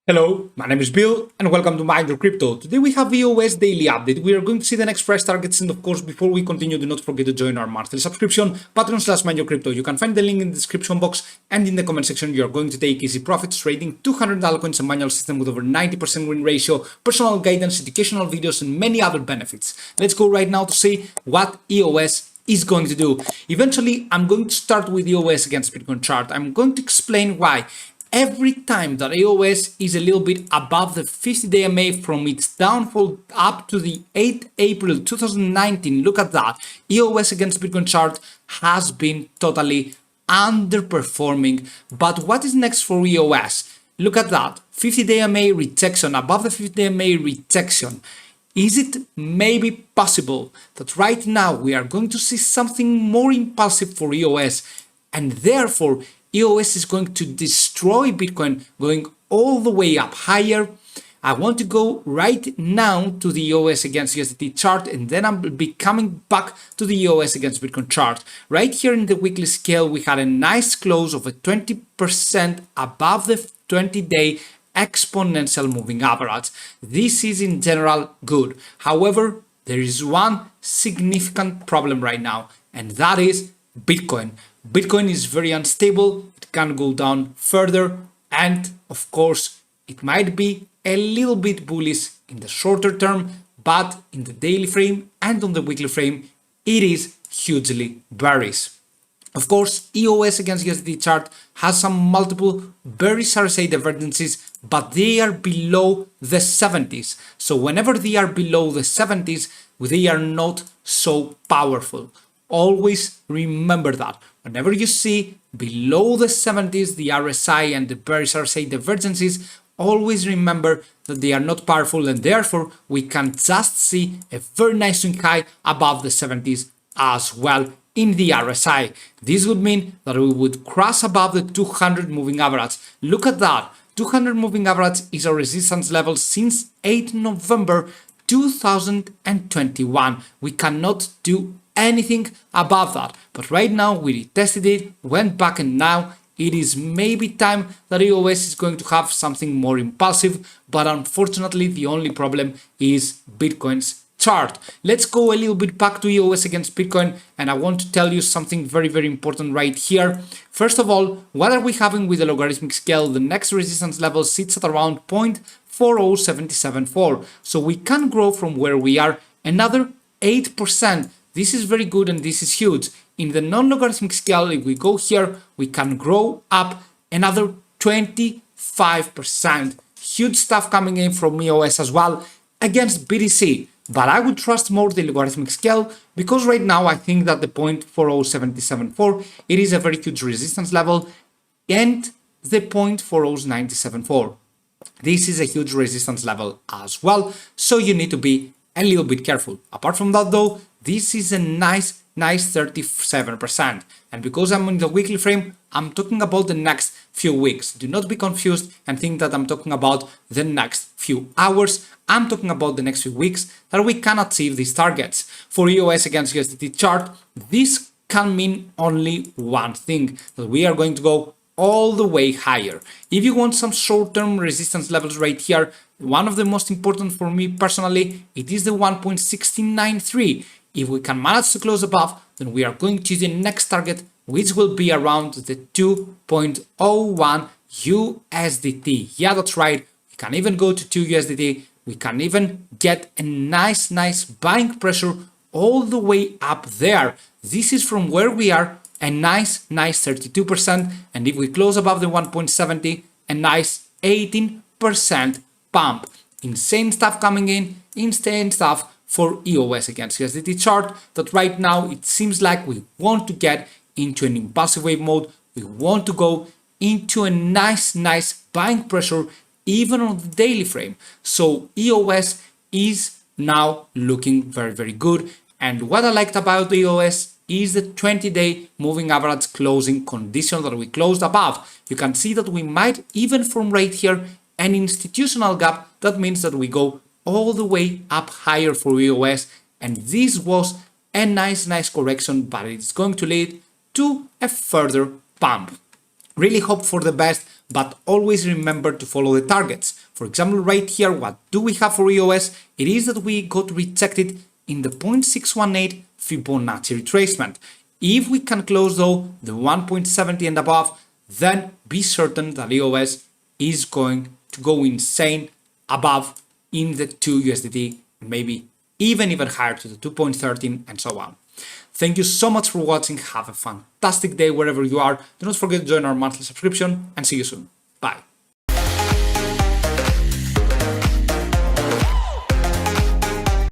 Hello, my name is Bill and welcome to Mind Your Crypto. Today we have EOS daily update. We are going to see the next price targets, and of course before we continue, do not forget to join our monthly subscription, Patreon/Mind Your Crypto. You can find the link in the description box and in the comment section. You are going to take easy profits trading 200 altcoins, a manual system with over 90% win ratio, personal guidance, educational videos and many other benefits. Let's go right now to see what EOS is going to do. Eventually, I'm going to start with EOS against Bitcoin chart. I'm going to explain why. Every time that EOS is a little bit above the 50-day MA from its downfall up to the 8th April 2019, look at that, EOS against Bitcoin chart has been totally underperforming. But what is next for EOS? Look at that, 50-day MA rejection, above the 50-day MA rejection. Is it maybe possible that right now we are going to see something more impulsive for EOS, and therefore EOS is going to destroy Bitcoin, going all the way up higher? I want to go right now to the EOS against USDT chart, and then I'll be coming back to the EOS against Bitcoin chart. Right here in the weekly scale, we had a nice close of a 20% above the 20-day exponential moving average. This is in general good. However, there is one significant problem right now, and that is Bitcoin. Bitcoin is very unstable, it can go down further, and of course it might be a little bit bullish in the shorter term, but in the daily frame and on the weekly frame it is hugely bearish. Of course, EOS against USDT chart has some multiple bearish RSI divergences, but they are below the 70s. So whenever they are below the 70s, they are not so powerful. Always remember that. Whenever you see below the 70s the RSI and the bearish RSI divergences, always remember that they are not powerful, and therefore we can just see a very nice swing high above the 70s as well in the RSI. This would mean that we would cross above the 200 moving average. Look at that. 200 moving average is a resistance level since 8 November 2021. We cannot do anything above that, but right now we tested it, went back, and now it is maybe time that EOS is going to have something more impulsive. But unfortunately the only problem is Bitcoin's chart. Let's go a little bit back to EOS against Bitcoin, and I want to tell you something very important right here. First of all, what are we having with the logarithmic scale? The next resistance level sits at around 0.40774, so we can grow from where we are another 8%. This is very good and this is huge. In the non-logarithmic scale, if we go here, we can grow up another 25%. Huge stuff coming in from EOS as well against BTC. But I would trust more the logarithmic scale, because right now I think that the 0.40774, it is a very huge resistance level, and the 0.40974. This is a huge resistance level as well, so you need to be a little bit careful. Apart from that though, this is a nice 37%. And because I'm in the weekly frame, I'm talking about the next few weeks. Do not be confused and think that I'm talking about the next few hours. I'm talking about the next few weeks that we can achieve these targets. For EOS against USDT chart, this can mean only one thing, that we are going to go all the way higher. If you want some short-term resistance levels right here, one of the most important for me personally, it is the 1.1693. If we can manage to close above, then we are going to the next target, which will be around the 2.01 USDT. Yeah, that's right. We can even go to 2 USDT. We can even get a nice buying pressure all the way up there. This is from where we are, a nice 32%. And if we close above the 1.70, a nice 18% pump. Insane stuff coming in, insane stuff for EOS against USDT chart, that right now it seems like we want to get into an impulsive wave mode. We want to go into a nice buying pressure even on the daily frame. So EOS is now looking very good. And what I liked about EOS is the 20-day moving average closing condition that we closed above. You can see that we might even form right here an institutional gap. That means that we go all the way up higher for EOS, and this was a nice correction, but it's going to lead to a further pump. Really hope for the best but always remember to follow the targets. For example, right here, what do we have for EOS? It is that we got rejected in the 0.618 Fibonacci retracement. If we can close though the 1.70 and above, then be certain that EOS is going to go insane above in the 2 USDT, maybe even higher to the 2.13 and so on. Thank you so much for watching. Have a fantastic day wherever you are. Do not forget to join our monthly subscription and see you soon.